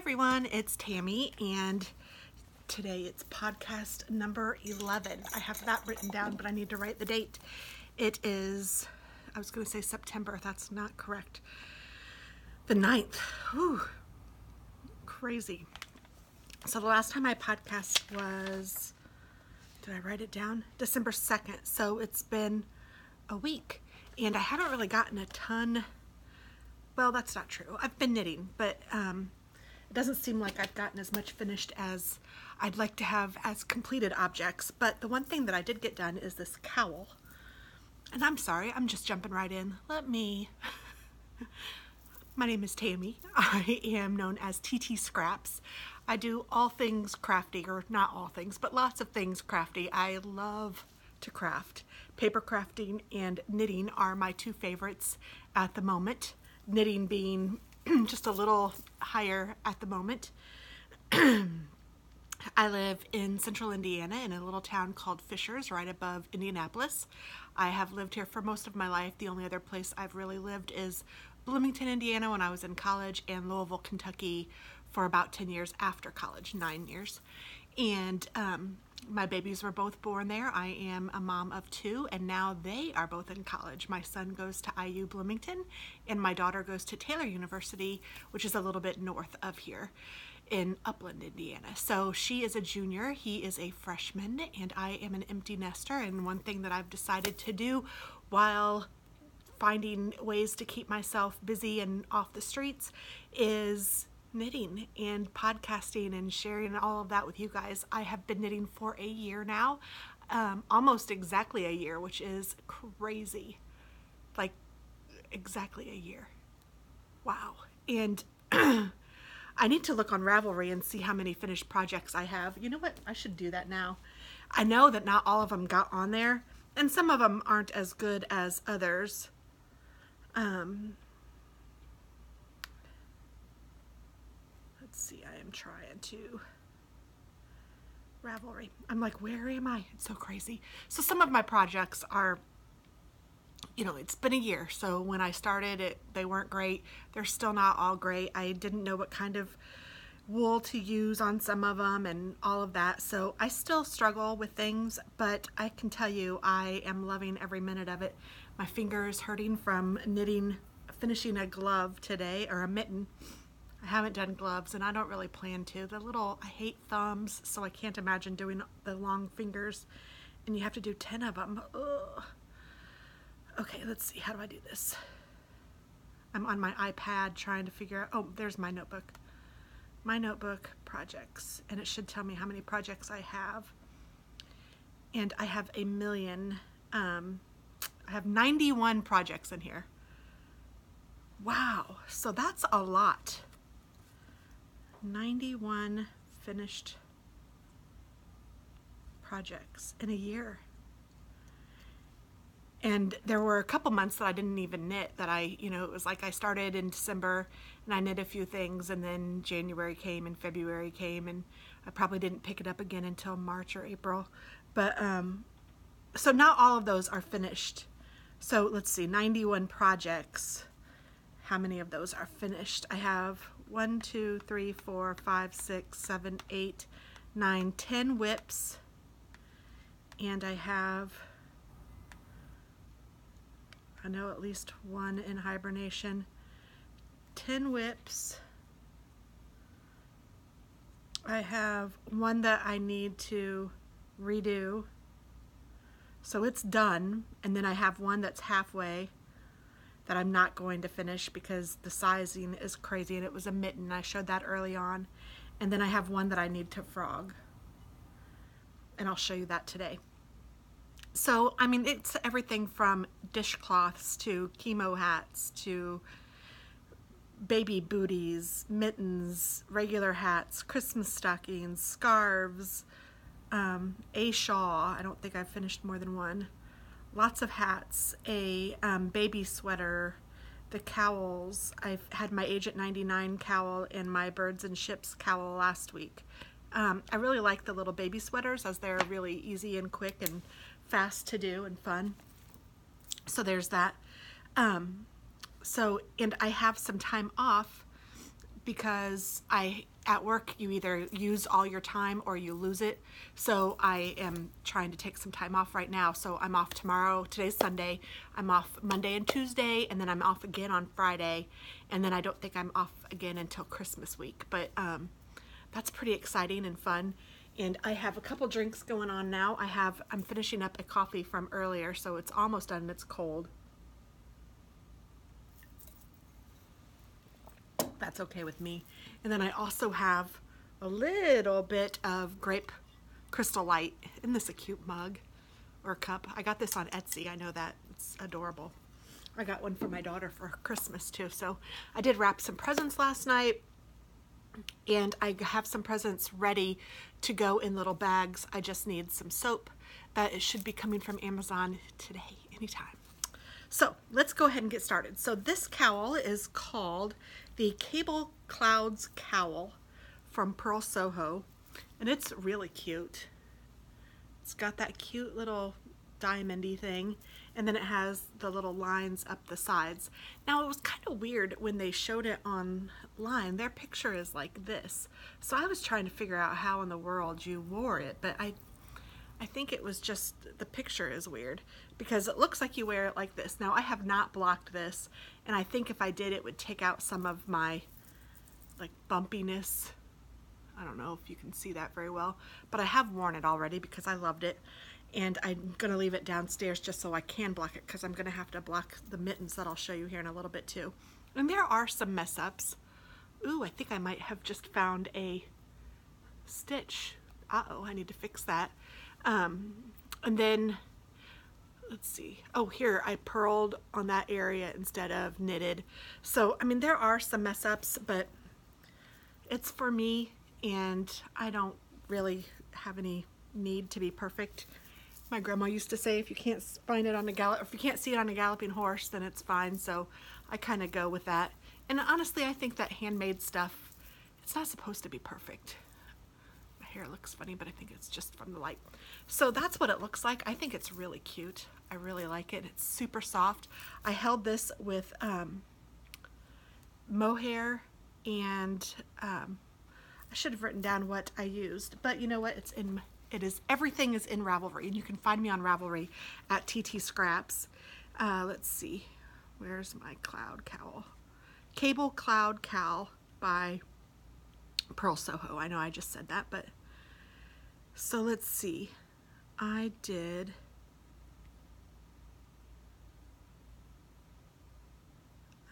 everyone, it's Tammy, and today it's podcast number 11. I have that written down, but I need to write the date. It is, I was going to say September, that's not correct. The 9th. Whew. Crazy. So the last time I podcast was, did I write it down? December 2nd. So it's been a week, and I haven't really gotten a ton. Well, that's not true. I've been knitting, but it doesn't seem like I've gotten as much finished as I'd like to have as completed objects. But the one thing that I did get done is this cowl. And I'm sorry, I'm just jumping right in. My name is Tammy. I am known as TT.Scraps. I do all things crafty, or not all things, but lots of things crafty. I love to craft. Paper crafting and knitting are my two favorites at the moment. Knitting being just a little higher at the moment. I live in central Indiana in a little town called Fishers, right above Indianapolis. I have lived here for most of my life. The only other place I've really lived is Bloomington, Indiana when I was in college, and Louisville, Kentucky for about 10 years after college, 9 years. And my babies were both born there. I am a mom of two, and now they are both in college. My son goes to IU Bloomington, and my daughter goes to Taylor University, which is a little bit north of here in Upland, Indiana. So she is a junior, he is a freshman, and I am an empty nester. And one thing that I've decided to do while finding ways to keep myself busy and off the streets is knitting and podcasting and sharing all of that with you guys. I have been knitting for a year now, almost exactly a year, which is crazy. Like exactly a year. Wow. And I need to look on Ravelry and see how many finished projects I have. You know what? I should do that now. I know that not all of them got on there, and some of them aren't as good as others. Let's see, I am trying to Ravelry. I'm like, where am I? It's so crazy. So some of my projects are, it's been a year. So when I started it, they weren't great. They're still not all great. I didn't know what kind of wool to use on some of them and all of that. So I still struggle with things, but I can tell you I am loving every minute of it. My fingers hurting from finishing a glove today, or a mitten. I haven't done gloves, and I don't really plan to. I hate thumbs, so I can't imagine doing the long fingers, and you have to do 10 of them. Ugh. Okay, let's see, how do I do this? I'm on my iPad trying to figure out, oh, there's my notebook. My notebook, projects, and it should tell me how many projects I have. And I have a million, I have 91 projects in here. Wow, so that's a lot. 91 finished projects in a year. And there were a couple months that I didn't even knit, that it was like I started in December and I knit a few things, and then January came and February came, and I probably didn't pick it up again until March or April. But so not all of those are finished. So let's see, 91 projects. How many of those are finished? I have 1, 2, 3, 4, 5, 6, 7, 8, 9, 10 whips, and I have, I know at least one in hibernation. 10 whips. I have one that I need to redo, so it's done, and then I have one that's halfway that I'm not going to finish because the sizing is crazy, and it was a mitten. I showed that early on. And then I have one that I need to frog, and I'll show you that today. So, it's everything from dishcloths to chemo hats to baby booties, mittens, regular hats, Christmas stockings, scarves, a shawl. I don't think I've finished more than one. Lots of hats, a baby sweater, the cowls. I've had my Agent 99 cowl and my Birds and Ships cowl last week. I really like the little baby sweaters, as they're really easy and quick and fast to do and fun. So there's that. And I have some time off because at work you either use all your time or you lose it. So I am trying to take some time off right now. So I'm off tomorrow. Today's Sunday. I'm off Monday and Tuesday, and then I'm off again on Friday. And then I don't think I'm off again until Christmas week. But that's pretty exciting and fun. And I have a couple drinks going on now. I'm finishing up a coffee from earlier, so it's almost done and it's cold. That's okay with me. And then I also have a little bit of grape Crystal Light. Isn't this a cute mug or cup? I got this on Etsy. I know that. It's adorable. I got one for my daughter for Christmas too. So I did wrap some presents last night, and I have some presents ready to go in little bags. I just need some soap. That it should be coming from Amazon today, anytime. So let's go ahead and get started. So this cowl is called the Cable Clouds Cowl from Pearl Soho, and it's really cute. It's got that cute little diamondy thing, and then it has the little lines up the sides. Now it was kind of weird when they showed it online. Their picture is like this, so I was trying to figure out how in the world you wore it, but I think it was just the picture is weird because it looks like you wear it like this. Now I have not blocked this, and I think if I did it would take out some of my like bumpiness. I don't know if you can see that very well, but I have worn it already because I loved it, and I'm gonna leave it downstairs just so I can block it because I'm gonna have to block the mittens that I'll show you here in a little bit too. And there are some mess ups. Ooh, I think I might have just found a stitch. Uh-oh, I need to fix that. And then, let's see. Oh, here, I purled on that area instead of knitted. So, I mean, there are some mess ups, but it's for me, and I don't really have any need to be perfect. My grandma used to say, if you can't find it on if you can't see it on a galloping horse, then it's fine. So I kind of go with that. And honestly, I think that handmade stuff, it's not supposed to be perfect. Hair looks funny, but I think it's just from the light. So that's what it looks like. I think it's really cute. I really like it. It's super soft. I held this with mohair, and I should have written down what I used, but you know what? Everything is in Ravelry, and you can find me on Ravelry at TT.Scraps. Let's see. Where's my cloud cowl? Cable Cloud Cowl by Pearl Soho. I know I just said that, but so let's see. I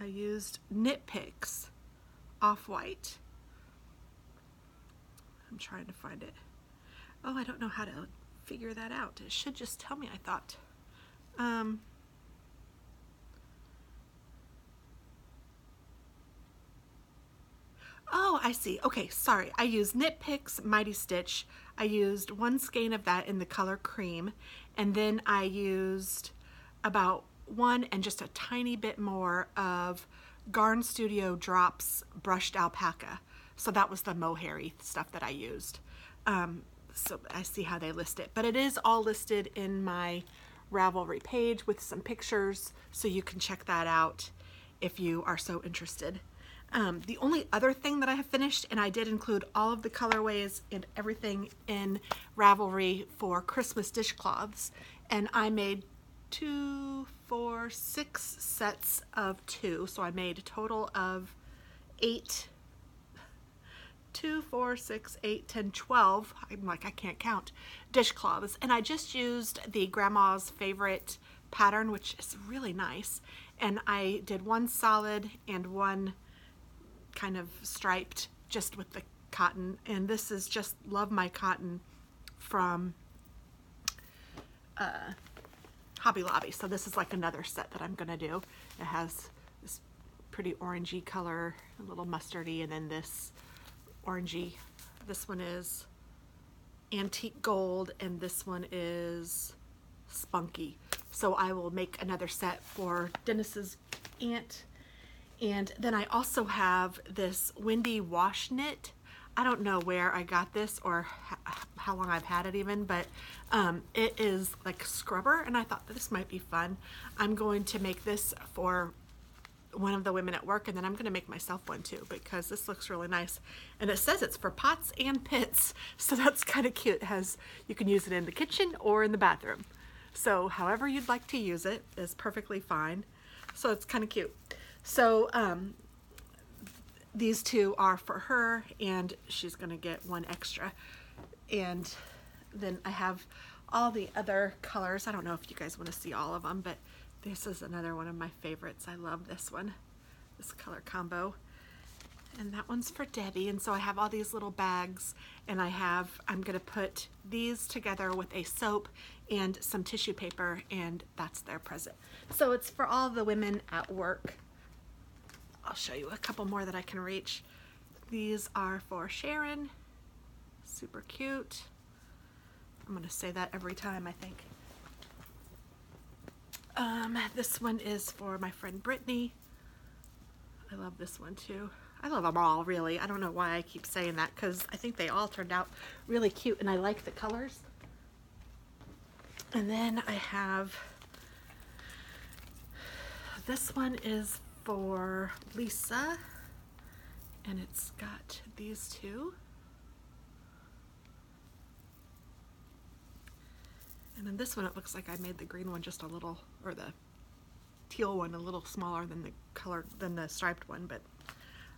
used Knit Picks Off-White. I'm trying to find it. Oh, I don't know how to figure that out. It should just tell me, I thought. Oh, I see. Okay, sorry. I used Knit Picks Mighty Stitch. I used one skein of that in the color cream, and then I used about one and just a tiny bit more of Garn Studio Drops Brushed Alpaca. So that was the mohair-y stuff that I used. So I see how they list it, but it is all listed in my Ravelry page with some pictures, so you can check that out if you are so interested. The only other thing that I have finished, and I did include all of the colorways and everything in Ravelry for Christmas dishcloths, and I made 2, 4, 6 sets of 2, so I made a total of 8, 2, 4, 6, 8, 10, 12, I'm like, I can't count, dishcloths, and I just used the Grandma's Favorite pattern, which is really nice, and I did one solid and one kind of striped just with the cotton, and this is just Love My Cotton from Hobby Lobby. So this is like another set that I'm gonna do. It has this pretty orangey color, a little mustardy, and then this orangey. This one is antique gold, and this one is spunky. So I will make another set for Dennis's aunt. And then I also have this Windy Wash Knit. I don't know where I got this or how long I've had it even, but it is like scrubber, and I thought that this might be fun. I'm going to make this for one of the women at work, and then I'm going to make myself one too because this looks really nice. And it says it's for pots and pits, so that's kind of cute. It has, you can use it in the kitchen or in the bathroom. So however you'd like to use it is perfectly fine. So it's kind of cute. So these two are for her, and she's going to get one extra. And then I have all the other colors. I don't know if you guys want to see all of them, but this is another one of my favorites. I love this one, this color combo. And that one's for Debbie. And so I have all these little bags, and I'm gonna put these together with a soap and some tissue paper, and that's their present. So it's for all the women at work. I'll show you a couple more that I can reach. These are for Sharon, super cute. I'm gonna say that every time, I think. This one is for my friend Brittany. I love this one too. I love them all, really. I don't know why I keep saying that because I think they all turned out really cute and I like the colors. And then I have, this one is for Lisa, and it's got these two. And then this one, it looks like I made the green one just a little, or the teal one a little smaller than the striped one, but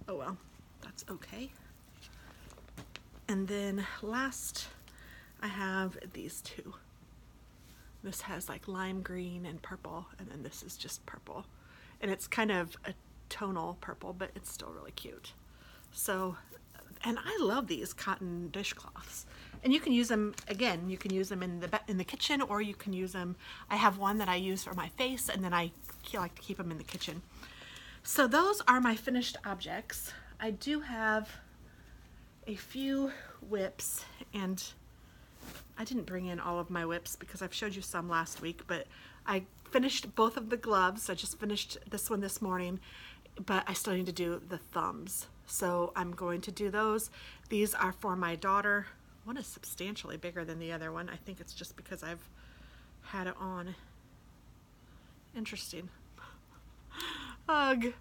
oh well, that's okay. And then last, I have these two. This has like lime green and purple, and then this is just purple. And it's kind of a tonal purple, but it's still really cute. So, and I love these cotton dishcloths. And you can use them, again, you can use them in the kitchen, or you can use them, I have one that I use for my face, and then I like to keep them in the kitchen. So those are my finished objects. I do have a few whips, and I didn't bring in all of my whips because I've showed you some last week, but I finished both of the gloves. I just finished this one this morning, but I still need to do the thumbs. So I'm going to do those. These are for my daughter. One is substantially bigger than the other one. I think it's just because I've had it on. Interesting. Ugh.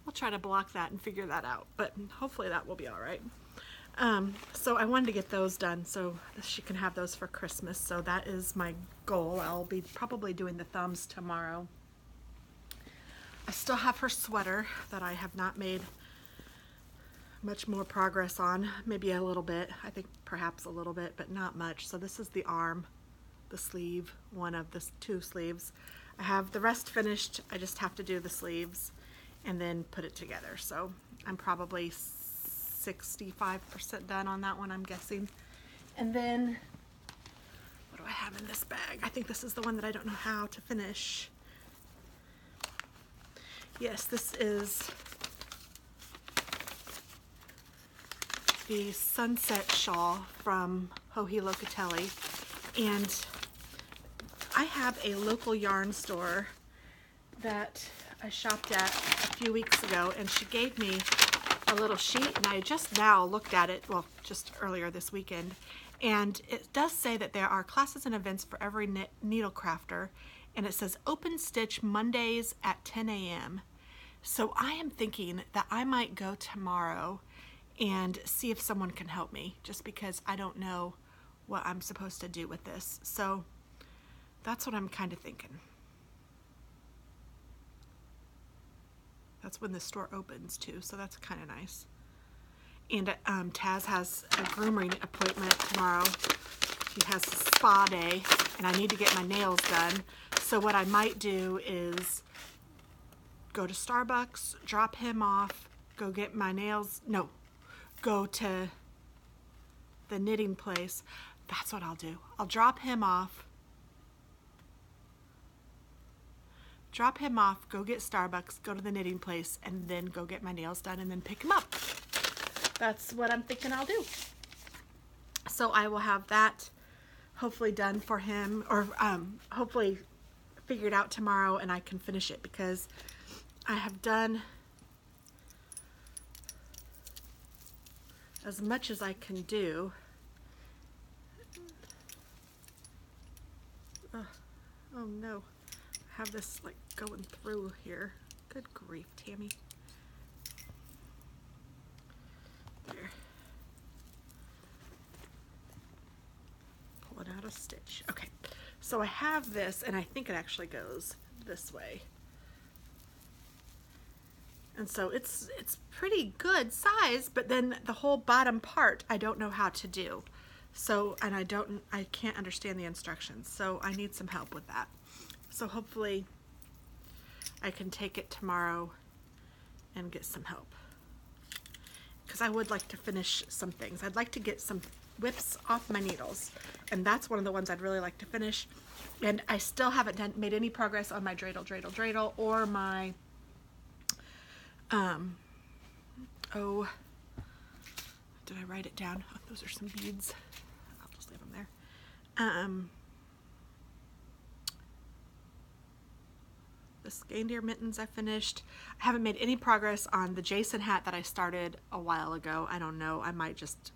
We'll try to block that and figure that out, but hopefully that will be all right. So I wanted to get those done so she can have those for Christmas. So that is my goal. I'll be probably doing the thumbs tomorrow. I still have her sweater that I have not made much more progress on. Maybe a little bit. I think perhaps a little bit, but not much. So this is the arm, the sleeve, one of the two sleeves. I have the rest finished. I just have to do the sleeves and then put it together. So I'm probably 65% done on that one, I'm guessing. And then, what do I have in this bag? I think this is the one that I don't know how to finish. Yes, this is the Sunset Shawl from Joji Locatelli. And I have a local yarn store that I shopped at a few weeks ago, and she gave me a little sheet, and I just now looked at it, well, just earlier this weekend, and it does say that there are classes and events for every needle crafter, and it says open stitch Mondays at 10 a.m. So I am thinking that I might go tomorrow and see if someone can help me, just because I don't know what I'm supposed to do with this. So that's what I'm kind of thinking. That's when the store opens too, so that's kind of nice. And Taz has a grooming appointment tomorrow. He has a spa day, and I need to get my nails done. So what I might do is go to Starbucks, drop him off, go get my nails, no, go to the knitting place. That's what I'll do. I'll drop him off, go get Starbucks, go to the knitting place, and then go get my nails done and then pick him up. That's what I'm thinking I'll do. So I will have that hopefully done for him, or hopefully figured out tomorrow, and I can finish it because I have done as much as I can do. Oh no. Have this like going through here. Good grief, Tammy. There. Pulling out a stitch. Okay, so I have this, and I think it actually goes this way. And so it's pretty good size, but then the whole bottom part I don't know how to do. So, and I can't understand the instructions, so I need some help with that. So hopefully I can take it tomorrow and get some help, because I would like to finish some things. I'd like to get some whips off my needles, and that's one of the ones I'd really like to finish. And I still haven't made any progress on my dreidel or my oh, did I write it down? Oh, those are some beads. I'll just leave them there. The reindeer mittens I finished. I haven't made any progress on the Jason hat that I started a while ago. I don't know. I might just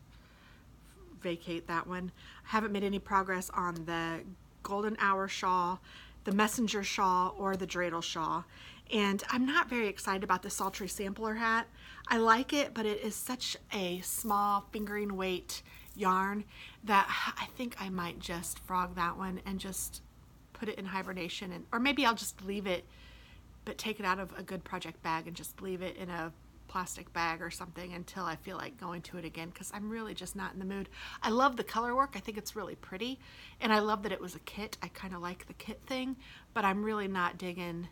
vacate that one. I haven't made any progress on the golden hour shawl, the messenger shawl, or the dreidel shawl. And I'm not very excited about the sultry sampler hat. I like it, but it is such a small fingering weight yarn that I think I might just frog that one and just put it in hibernation, or maybe I'll just leave it, but take it out of a good project bag and just leave it in a plastic bag or something until I feel like going to it again, because I'm really just not in the mood. I love the color work. I think it's really pretty, and I love that it was a kit. I kind of like the kit thing, but I'm really not digging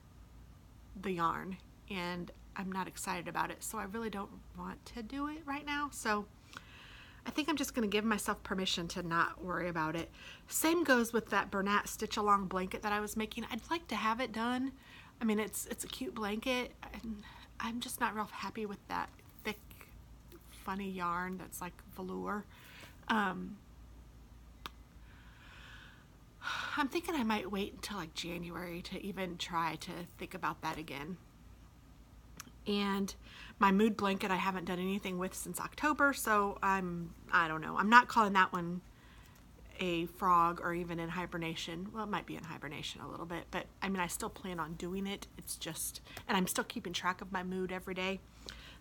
the yarn, and I'm not excited about it, so I really don't want to do it right now. So I think I'm just going to give myself permission to not worry about it. Same goes with that Bernat stitch along blanket that I was making. I'd like to have it done. I mean, it's a cute blanket, and I'm just not real happy with that thick, funny yarn that's like velour. I'm thinking I might wait until like January to even try to think about that again. And my mood blanket I haven't done anything with since October, so I don't know. I'm not calling that one a frog or even in hibernation. Well, it might be in hibernation a little bit, but I mean, I still plan on doing it. It's just, and I'm still keeping track of my mood every day.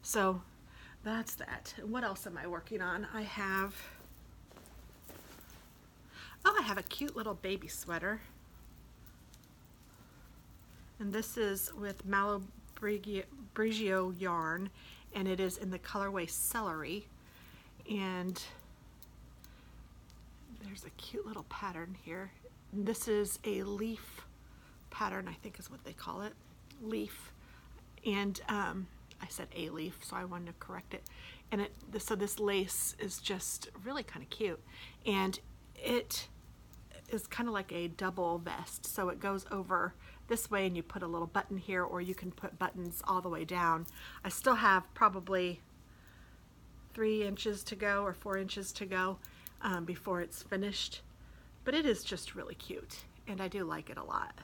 So that's that. What else am I working on? I have a cute little baby sweater. And this is with Malo Brigio yarn, and it is in the colorway Celery. And there's a cute little pattern here. And this is a leaf pattern, I think is what they call it. Leaf. And I said a leaf, so I wanted to correct it. And so this lace is just really kind of cute. And it is kind of like a double vest. So it goes over this way, and you put a little button here, or you can put buttons all the way down. I still have probably 3 inches to go or 4 inches to go before it's finished, but it is just really cute, and I do like it a lot.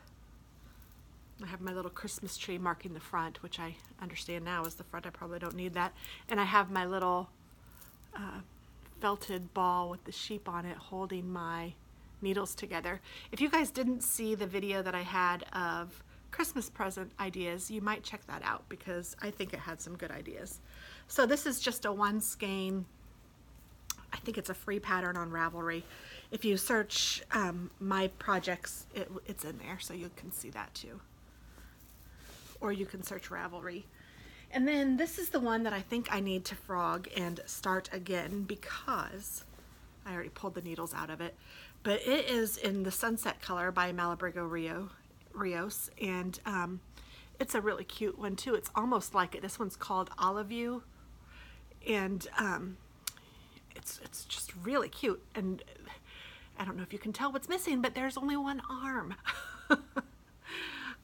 I have my little Christmas tree marking the front, which I understand now is the front. I probably don't need that. And I have my little felted ball with the sheep on it holding my needles together. If you guys didn't see the video that I had of Christmas present ideas, you might check that out, because I think it had some good ideas. So this is just a 1 skein. I think it's a free pattern on Ravelry. If you search my projects, it's in there, so you can see that too. Or you can search Ravelry. And then this is the one that I think I need to frog and start again, because I already pulled the needles out of it. But it is in the Sunset color by Malabrigo Rios, and it's a really cute one too. It's almost like it. This one's called Olive You, and it's just really cute. And I don't know if you can tell what's missing, but there's only one arm.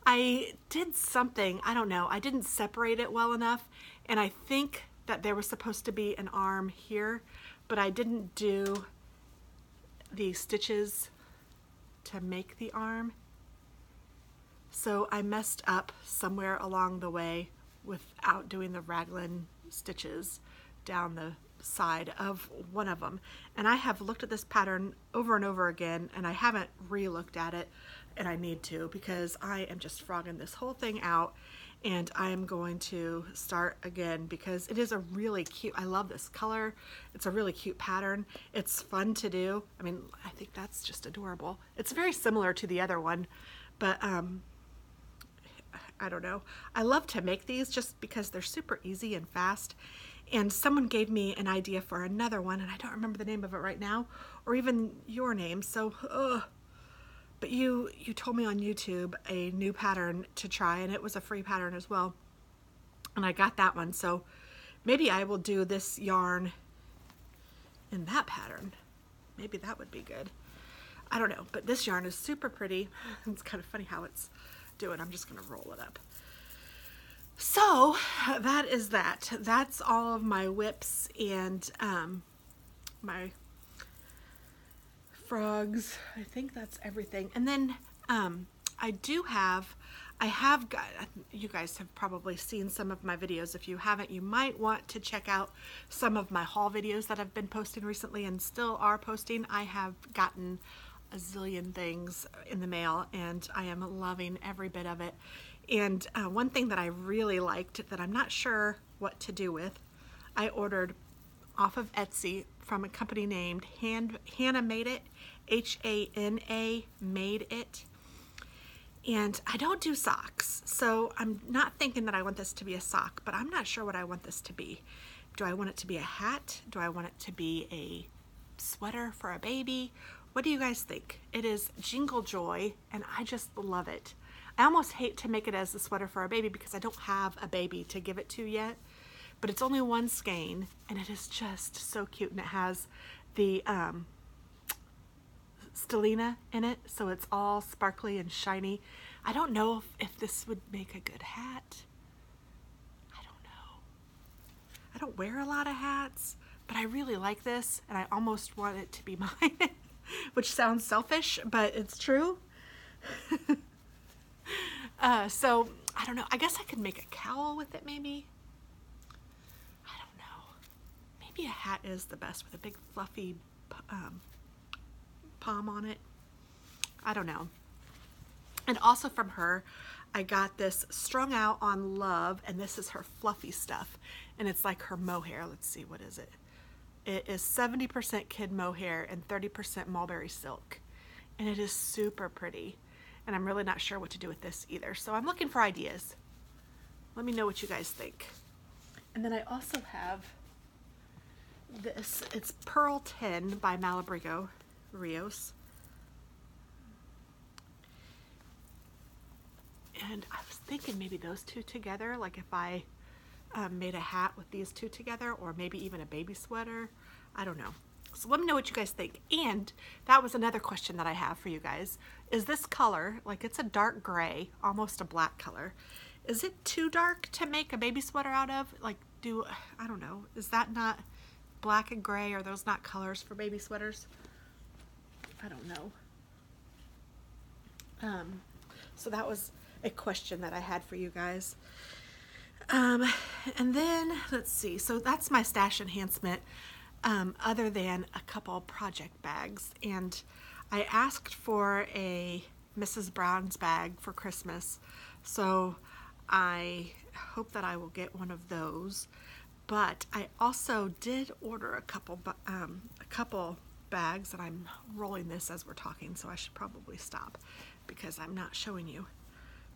I did something, I don't know, I didn't separate it well enough, and I think that there was supposed to be an arm here, but I didn't do the stitches to make the arm. So I messed up somewhere along the way without doing the raglan stitches down the side of one of them. And I have looked at this pattern over and over again, and I haven't re-looked at it, and I need to, because I am just frogging this whole thing out, and I am going to start again because it is a really cute, I love this color. It's a really cute pattern. It's fun to do. I mean, I think that's just adorable. It's very similar to the other one, but I don't know. I love to make these just because they're super easy and fast. And someone gave me an idea for another one, and I don't remember the name of it right now, or even your name. So, but you told me on YouTube a new pattern to try, and it was a free pattern as well. And I got that one. So maybe I will do this yarn in that pattern. Maybe that would be good. I don't know, but this yarn is super pretty. It's kind of funny how it's doing. I'm just going to roll it up. So that is that. That's all of my whips and my frogs. I think that's everything. And then I have got, you guys have probably seen some of my videos. If you haven't, you might want to check out some of my haul videos that I've been posting recently and still are posting. I have gotten a zillion things in the mail and I am loving every bit of it. And one thing that I really liked that I'm not sure what to do with, I ordered off of Etsy from a company named Hannah Made It, H-A-N-A Made It. And I don't do socks, so I'm not thinking that I want this to be a sock, but I'm not sure what I want this to be. Do I want it to be a hat? Do I want it to be a sweater for a baby? What do you guys think? It is Jingle Joy, and I just love it. I almost hate to make it as a sweater for a baby because I don't have a baby to give it to yet, but it's only one skein, and it is just so cute, and it has the stellina in it, so it's all sparkly and shiny. I don't know if this would make a good hat. I don't know. I don't wear a lot of hats, but I really like this, and I almost want it to be mine, which sounds selfish, but it's true. So I don't know. I guess I could make a cowl with it, maybe. I don't know. Maybe a hat is the best with a big fluffy pom on it. I don't know. And also from her, I got this Strung Out on Love, and this is her fluffy stuff, and it's like her mohair. Let's see, what is it? It is 70% kid mohair and 30% mulberry silk, and it is super pretty. And I'm really not sure what to do with this either. So I'm looking for ideas. Let me know what you guys think. And then I also have this. It's Pearl 10 by Malabrigo Rios. And I was thinking maybe those two together, like if I made a hat with these two together, or maybe even a baby sweater. I don't know. So let me know what you guys think. And that was another question that I have for you guys. Is this color, like it's a dark gray, almost a black color, is it too dark to make a baby sweater out of? Like I don't know, is that not black and gray? Are those not colors for baby sweaters? I don't know. So that was a question that I had for you guys. And then let's see, so that's my stash enhancement. Other than a couple project bags, and I asked for a Mrs. Brown's bag for Christmas, so I hope that I will get one of those. But I also did order a couple bags, and I'm rolling this as we're talking, so I should probably stop because I'm not showing you.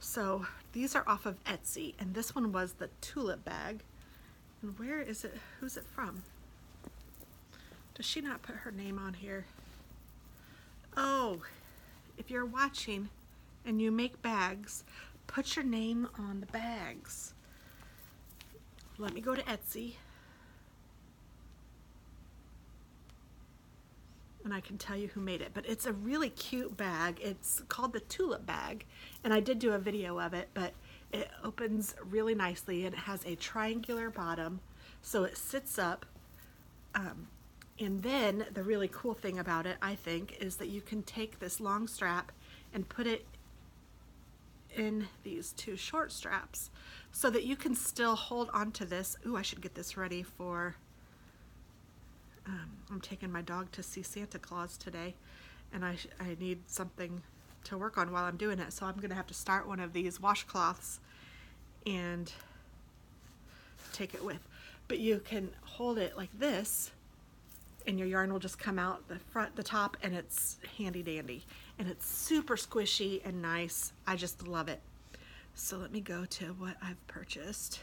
So these are off of Etsy, and this one was the tulip bag. And where is it? Who's it from? Does she not put her name on here? Oh, if you're watching and you make bags, put your name on the bags. Let me go to Etsy. And I can tell you who made it, but it's a really cute bag. It's called the tulip bag, and I did do a video of it, but it opens really nicely, and it has a triangular bottom, so it sits up. And then the really cool thing about it, I think, is that you can take this long strap and put it in these two short straps so that you can still hold onto this. Ooh, I should get this ready for, I'm taking my dog to see Santa Claus today, and I need something to work on while I'm doing it. So I'm gonna have to start one of these washcloths and take it with. But you can hold it like this and your yarn will just come out the front, the top, and it's handy dandy. And it's super squishy and nice. I just love it. So let me go to what I've purchased.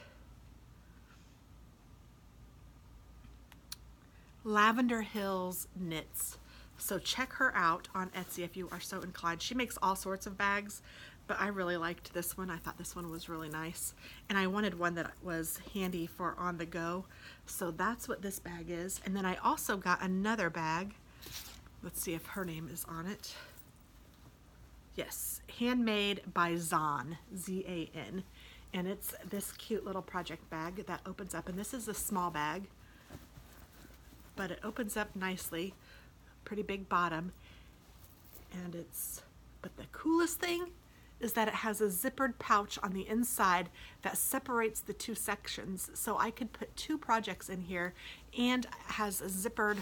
Lavender Hills Knits. So check her out on Etsy if you are so inclined. She makes all sorts of bags, but I really liked this one. I thought this one was really nice. And I wanted one that was handy for on the go. So that's what this bag is. And then I also got another bag. Let's see if her name is on it. Yes, Handmade by Zan, Z-A-N. And it's this cute little project bag that opens up. And this is a small bag, but it opens up nicely. Pretty big bottom. And but the coolest thing is that it has a zippered pouch on the inside that separates the two sections. So I could put two projects in here, and has a zippered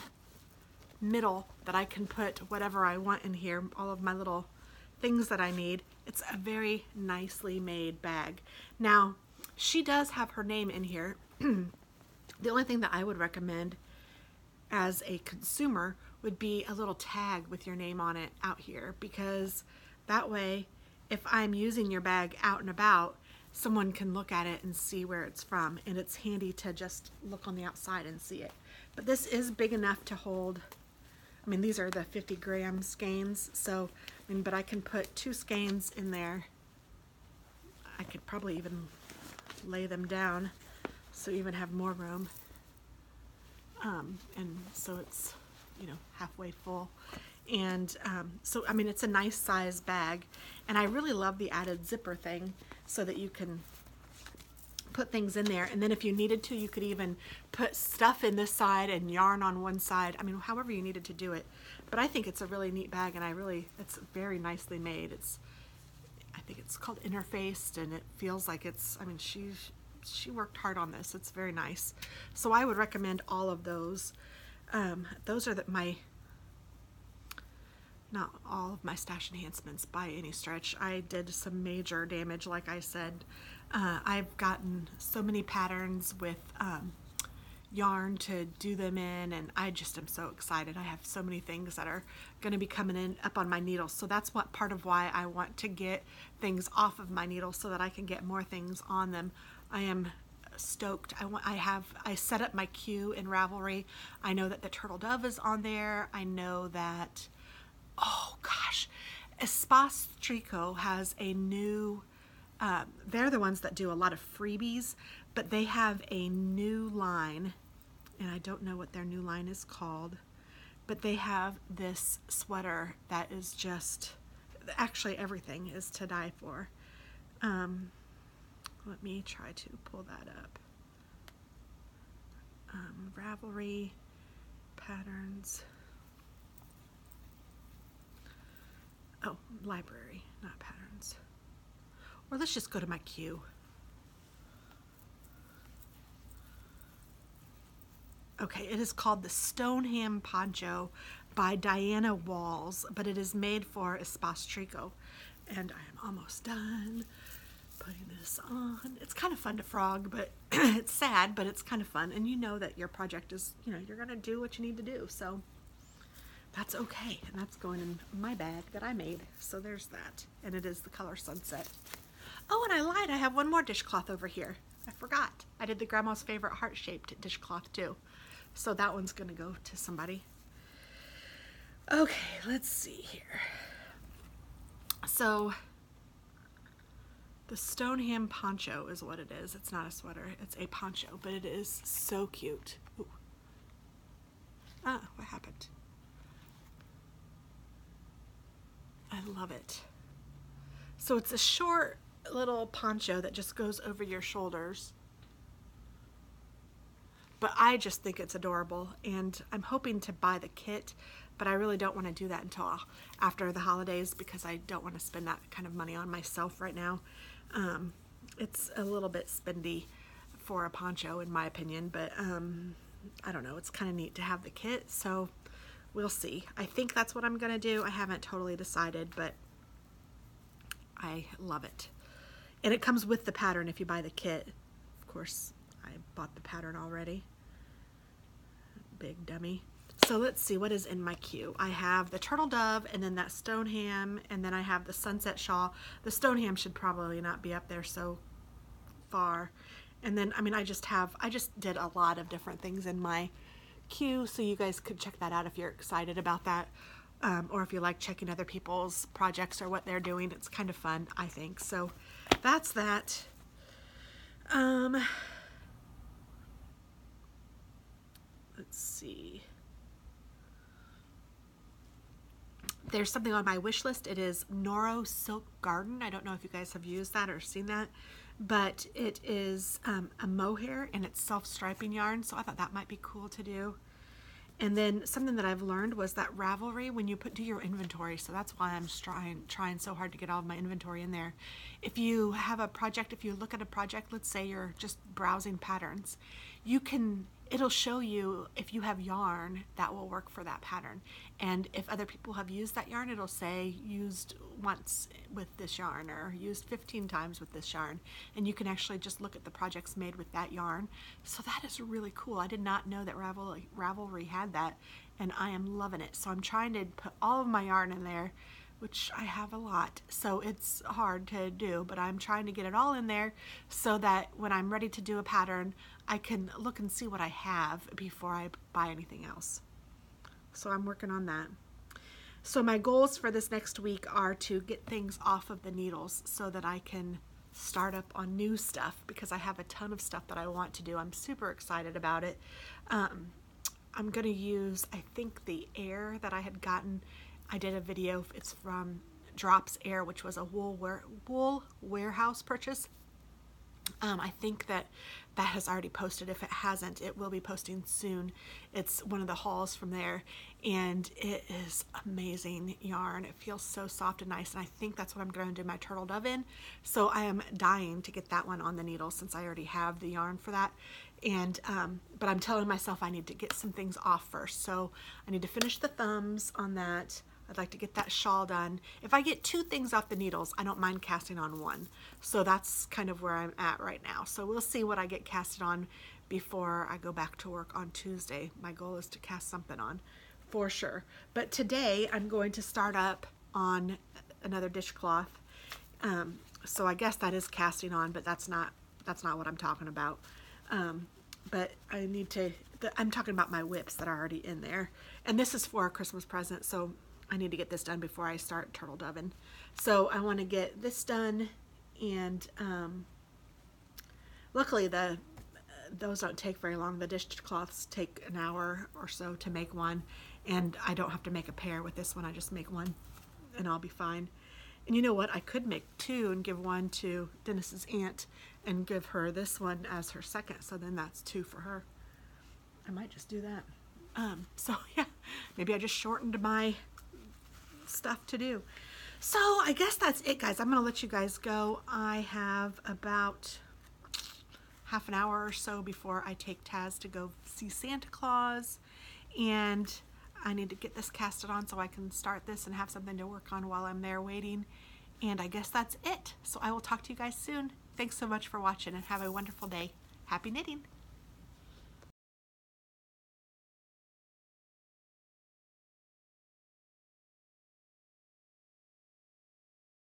middle that I can put whatever I want in here, all of my little things that I need. It's a very nicely made bag. Now, she does have her name in here. The only thing that I would recommend as a consumer would be a little tag with your name on it out here, because that way, if I'm using your bag out and about, someone can look at it and see where it's from, and it's handy to just look on the outside and see it. But this is big enough to hold, I mean, these are the 50-gram skeins, so, I mean, but I can put 2 skeins in there. I could probably even lay them down so even have more room. And so it's, you know, halfway full. And so, I mean, it's a nice size bag, and I really love the added zipper thing so that you can put things in there. And then if you needed to, you could even put stuff in this side and yarn on one side. I mean, however you needed to do it. But I think it's a really neat bag, and it's very nicely made. I think it's called Interfaced, and it feels like it's, I mean, she worked hard on this. It's very nice. So I would recommend all of those. Those are not all of my stash enhancements by any stretch. I did some major damage, like I said. I've gotten so many patterns with yarn to do them in, and I just am so excited. I have so many things that are going to be coming in up on my needles. So that's what part of why I want to get things off of my needles so that I can get more things on them. I am stoked. I set up my queue in Ravelry. I know that the Turtle Dove is on there. I know that, oh gosh, Espace Tricot has a new, they're the ones that do a lot of freebies, but they have a new line, and I don't know what their new line is called, but they have this sweater that is just, actually everything is to die for. Let me try to pull that up. Ravelry patterns. Oh, library, not patterns. Or let's just go to my queue. Okay, it is called the Stoneham Poncho by Diana Walls, but it is made for Espace Tricot. And I am almost done putting this on. It's kind of fun to frog, but it's sad, but it's kind of fun. And you know that your project is, you know, you're going to do what you need to do. So that's okay. And that's going in my bag that I made. So there's that. And it is the color Sunset. Oh, and I lied. I have one more dishcloth over here. I forgot. I did the Grandma's Favorite heart-shaped dishcloth too. So that one's going to go to somebody. Okay, let's see here. So the Stoneham Poncho is what it is. It's not a sweater, it's a poncho, but it is so cute. Ooh. Ah, what happened? I love it. So it's a short little poncho that just goes over your shoulders. But I just think it's adorable, and I'm hoping to buy the kit, but I really don't want to do that until after the holidays because I don't want to spend that kind of money on myself right now. It's a little bit spendy for a poncho in my opinion, but I don't know, it's kind of neat to have the kit, so we'll see. I think that's what I'm gonna do. I haven't totally decided, but I love it. And it comes with the pattern if you buy the kit. Of course, I bought the pattern already. Big dummy. So let's see what is in my queue. I have the turtle dove and then that stone ham, and then I have the sunset shawl. The stone ham should probably not be up there so far. And then, I mean, I just did a lot of different things in my queue, so you guys could check that out if you're excited about that. Or if you like checking other people's projects or what they're doing. It's kind of fun, I think. So that's that. Let's see. There's something on my wish list. It is Noro Silk Garden. I don't know if you guys have used that or seen that, but it is a mohair and it's self-striping yarn, so I thought that might be cool to do. And then something that I've learned was that Ravelry, when you do your inventory, so that's why I'm trying so hard to get all of my inventory in there. If you have a project, if you look at a project, let's say you're just browsing patterns, it'll show you if you have yarn that will work for that pattern. And if other people have used that yarn, it'll say used once with this yarn or used 15 times with this yarn. And you can actually just look at the projects made with that yarn. So that is really cool. I did not know that Ravelry had that, and I am loving it. So I'm trying to put all of my yarn in there, which I have a lot, so it's hard to do, but I'm trying to get it all in there so that when I'm ready to do a pattern, I can look and see what I have before I buy anything else. So I'm working on that. So my goals for this next week are to get things off of the needles so that I can start up on new stuff, because I have a ton of stuff that I want to do. I'm super excited about it. I'm going to use, I think, the air that I had gotten. I did a video, it's from Drops Air, which was a wool warehouse purchase. I think that has already posted. If it hasn't, it will be posting soon. It's one of the hauls from there, and it is amazing yarn. It feels so soft and nice, and I think that's what I'm going to do my turtle dove in. So I am dying to get that one on the needle since I already have the yarn for that. And but I'm telling myself I need to get some things off first. So I need to finish the thumbs on that. I'd like to get that shawl done. If I get 2 things off the needles, I don't mind casting on 1. So that's kind of where I'm at right now. So we'll see what I get casted on before I go back to work on Tuesday. My goal is to cast something on for sure. But today I'm going to start up on another dishcloth. So I guess that is casting on, but that's not what I'm talking about. But I need to, I'm talking about my whips that are already in there. And this is for a Christmas present, so I need to get this done before I start turtle doving. So I want to get this done, and luckily those don't take very long. The dishcloths take an hour or so to make one, and I don't have to make a pair with this one. I just make one and I'll be fine. And you know what? I could make 2 and give one to Dennis's aunt and give her this one as her second. So then that's 2 for her. I might just do that. So yeah, maybe I just shortened my stuff to do. So I guess that's it, guys. I'm gonna let you guys go. I have about half an hour or so before I take Taz to go see Santa Claus, and I need to get this casted on so I can start this and have something to work on while I'm there waiting. And I guess that's it. So I will talk to you guys soon. Thanks so much for watching, and have a wonderful day. Happy knitting.